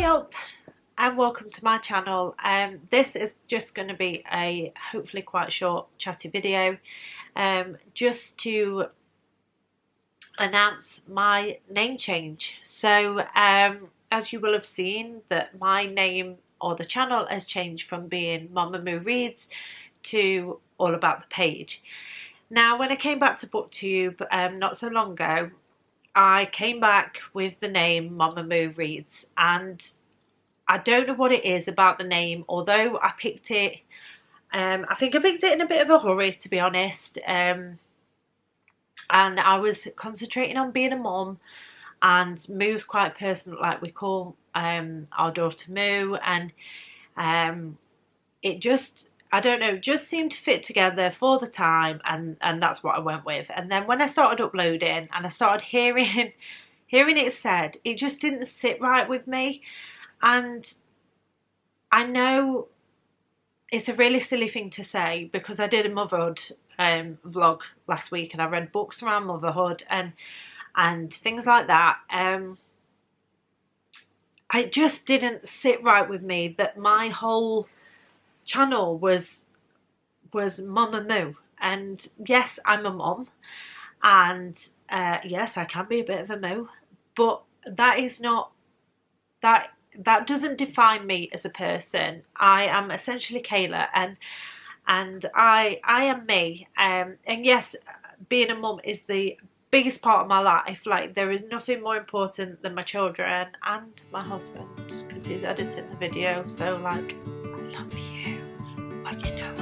up and welcome to my channel. This is just going to be a hopefully quite short chatty video just to announce my name change. So as you will have seen, that my name or the channel has changed from being Mama Moo Reads to All About the Page. Now when I came back to BookTube not so long ago, I came back with the name Mama Moo Reads, and I don't know what it is about the name, although I picked it, I think I picked it in a bit of a hurry, to be honest, and I was concentrating on being a mum, and Moo's quite personal, like we call our daughter Moo, and it just, I don't know, just seemed to fit together for the time, and that's what I went with. And then when I started uploading and I started hearing it said, it just didn't sit right with me. And I know it's a really silly thing to say, because I did a motherhood vlog last week, and I read books around motherhood and things like that. It just didn't sit right with me that my whole channel was Mama Moo. And yes, I'm a mum, and yes, I can be a bit of a moo, but that is not, that doesn't define me as a person. I am essentially Kayla, and I am me. And yes, being a mum is the biggest part of my life. Like, there is nothing more important than my children and my husband, because he's editing the video. So like, I love you, but you know what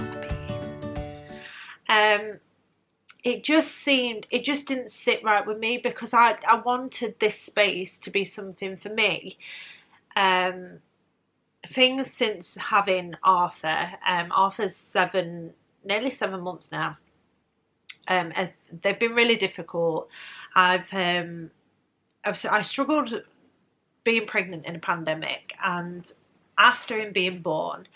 I mean. It just didn't sit right with me, because I wanted this space to be something for me. Things since having Arthur, Arthur's nearly 7 months now, they've been really difficult. I struggled being pregnant in a pandemic, and after him being born,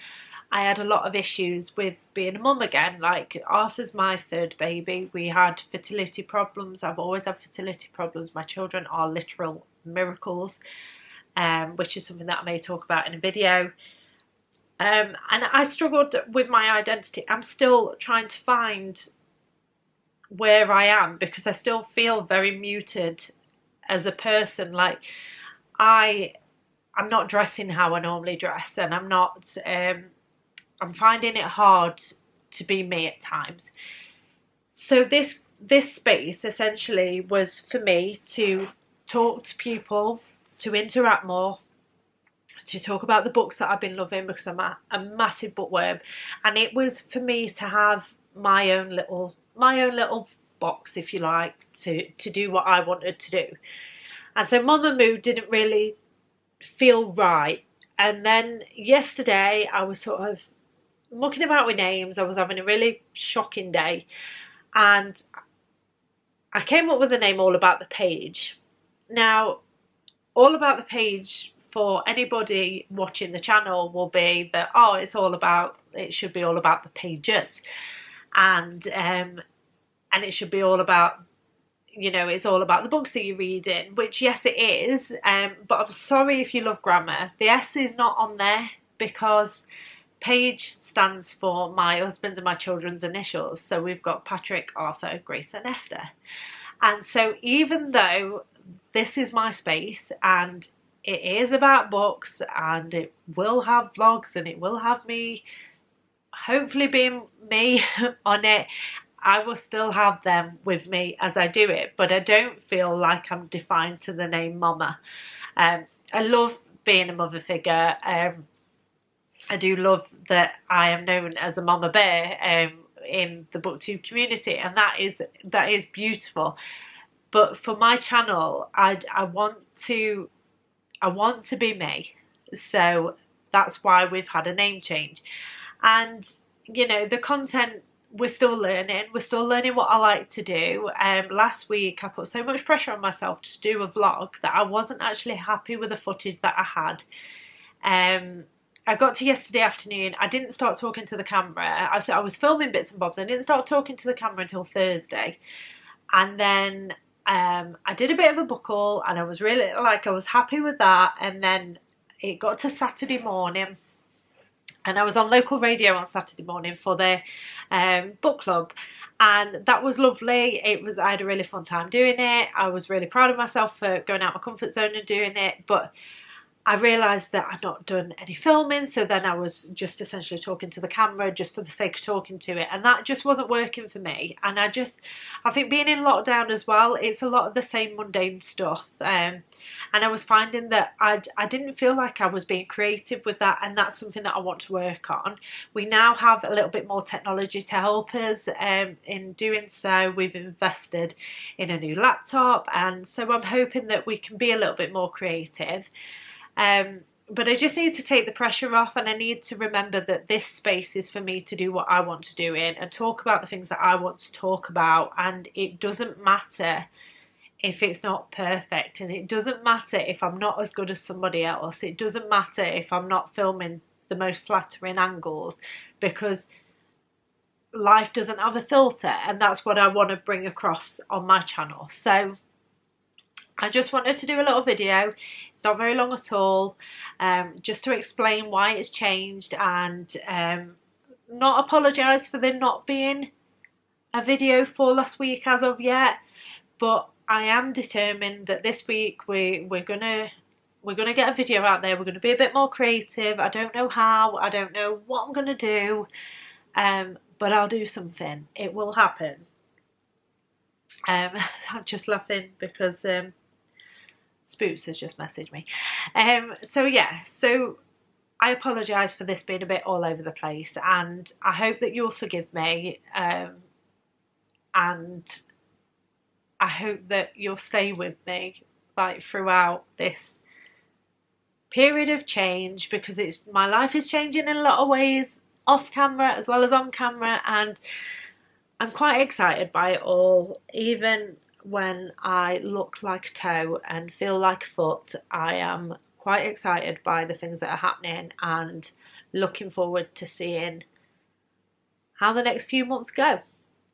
I had a lot of issues with being a mum again. Like, Arthur's my third baby. We had fertility problems. I've always had fertility problems. My children are literal miracles, which is something that I may talk about in a video. And I struggled with my identity. I'm still trying to find where I am, because I still feel very muted as a person. Like, I'm not dressing how I normally dress, and I'm not, I'm finding it hard to be me at times. So this space essentially was for me to talk to people, to interact more, to talk about the books that I've been loving, because I'm a massive bookworm, and it was for me to have my own little box, if you like, to do what I wanted to do. And so Mama Moo didn't really feel right. And then yesterday I was sort of mucking about with names. I was having a really shocking day, and I came up with the name All About the Page. Now, All About the Page, for anybody watching the channel, will be that, oh, it should be all about the pages, and it should be all about, you know, it's all about the books that you're reading, which yes it is, but I'm sorry if you love grammar, the S is not on there, because Page stands for my husband and my children's initials. So we've got Patrick, Arthur, Grace and Esther. And so even though this is my space, and it is about books, and it will have vlogs, and it will have me hopefully being me on it, I will still have them with me as I do it, but I don't feel like I'm defined to the name Mama. I love being a mother figure. I do love that I am known as a Mama Bear in the BookTube community, and that is beautiful. But for my channel, I want to be me, so that's why we've had a name change. And you know, the content, we're still learning what I like to do. Last week I put so much pressure on myself to do a vlog that I wasn't actually happy with the footage that I had. I got to yesterday afternoon, I didn't start talking to the camera. I was filming bits and bobs. I didn't start talking to the camera until Thursday. And then I did a bit of a book haul, and I was really, like, I was happy with that. And then it got to Saturday morning, and I was on local radio on Saturday morning for the book club, and that was lovely. I had a really fun time doing it. I was really proud of myself for going out my comfort zone and doing it, but I realised that I'd not done any filming, so then I was just essentially talking to the camera just for the sake of talking to it, and that just wasn't working for me. And I think being in lockdown as well, it's a lot of the same mundane stuff, and I was finding that I didn't feel like I was being creative with that, and that's something that I want to work on. We now have a little bit more technology to help us in doing so. We've invested in a new laptop, and so I'm hoping that we can be a little bit more creative. But I just need to take the pressure off, and I need to remember that this space is for me to do what I want to do in and talk about the things that I want to talk about. And it doesn't matter if it's not perfect, and it doesn't matter if I'm not as good as somebody else. It doesn't matter if I'm not filming the most flattering angles, because life doesn't have a filter, and that's what I want to bring across on my channel. So I just wanted to do a little video. It's not very long at all, just to explain why it's changed, and not apologise for there not being a video for last week as of yet. But I am determined that this week we're gonna get a video out there. We're gonna be a bit more creative. I don't know how. I don't know what I'm gonna do, but I'll do something. It will happen. I'm just laughing because Spooks has just messaged me. So yeah, so I apologise for this being a bit all over the place, and I hope that you'll forgive me, and I hope that you'll stay with me like throughout this period of change, because my life is changing in a lot of ways, off camera as well as on camera, and I'm quite excited by it all. Even when I look like toe and feel like foot, I am quite excited by the things that are happening and looking forward to seeing how the next few months go.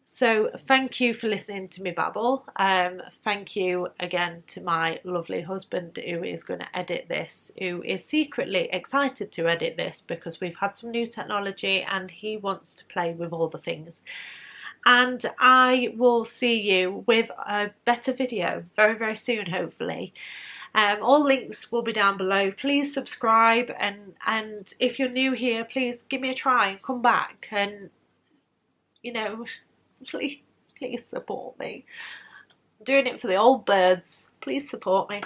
So thank you for listening to me babble. Thank you again to my lovely husband who is going to edit this, who is secretly excited to edit this because we've had some new technology and he wants to play with all the things. And I will see you with a better video very, very soon, hopefully. All links will be down below. Please subscribe, and if you're new here, please give me a try and come back, and you know, please support me. I'm doing it for the old birds. Please support me.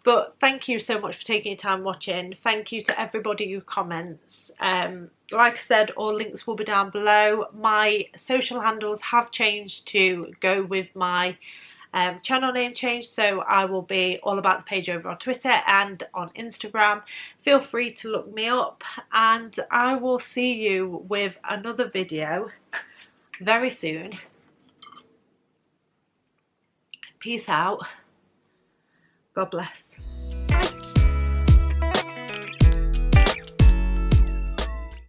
But thank you so much for taking your time watching. Thank you to everybody who comments. Like I said, all links will be down below. My social handles have changed to go with my channel name change, so I will be all about the page over on Twitter and on Instagram. Feel free to look me up, and I will see you with another video very soon. Peace out. God bless.